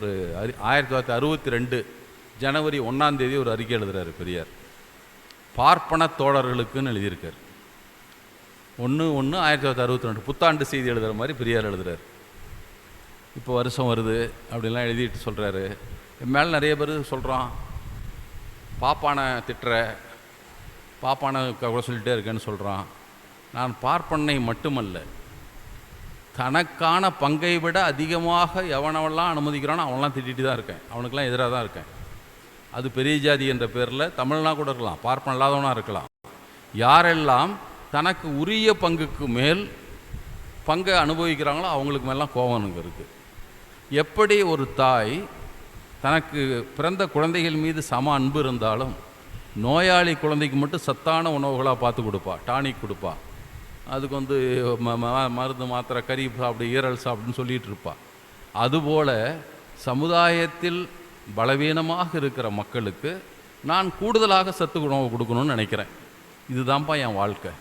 ஒரு 1962 ஜனவரி 1ஆம் தேதி ஒரு அறிக்கை எழுதுகிறார் பெரியார். பார்ப்பன தோழர்களுக்குன்னு எழுதியிருக்கார். 1/1/1962 புத்தாண்டு செய்தி எழுதுகிற மாதிரி பெரியார் எழுதுகிறார். இப்போ வருஷம் வருது அப்படின்லாம் எழுதிட்டு சொல்கிறாரு. என் மேலே நிறைய பேர் சொல்கிறான், பாப்பானை திட்டுற, பாப்பானை கூட சொல்லிகிட்டே இருக்கேன்னு சொல்கிறான். நான் பார்ப்பனை மட்டுமல்ல, தனக்கான பங்கை விட அதிகமாக எவனவெல்லாம் அனுமதிக்கிறானோ அவனெல்லாம் திட்டிட்டு தான் இருக்கேன். அவனுக்கெல்லாம் எதிராக தான் இருக்கேன். அது பெரிய ஜாதி என்ற பேரில் தமிழ்னா கூட இருக்கலாம், பார்ப்பன இல்லாதவனாக இருக்கலாம். யாரெல்லாம் தனக்கு உரிய பங்குக்கு மேல் பங்கை அனுபவிக்கிறாங்களோ அவங்களுக்கு மேலாம் கோபம் இருக்குது. எப்படி ஒரு தாய் தனக்கு பிறந்த குழந்தைகள் மீது சம அன்பு இருந்தாலும் நோயாளி குழந்தைக்கு மட்டும் சத்தான உணவுகளாக பார்த்து கொடுப்பா, டானிக் கொடுப்பா, அதுக்கு மருந்து மாத்திரை கறி சாப்பிடு, ஈரல் சாப்பிடுன்னு சொல்லிகிட்டு இருப்பா. அதுபோல் சமுதாயத்தில் பலவீனமாக இருக்கிற மக்களுக்கு நான் கூடுதலாக சத்து உணவு கொடுக்கணும்னு நினைக்கிறேன். இதுதான்ப்பா என் வாழ்க்கை.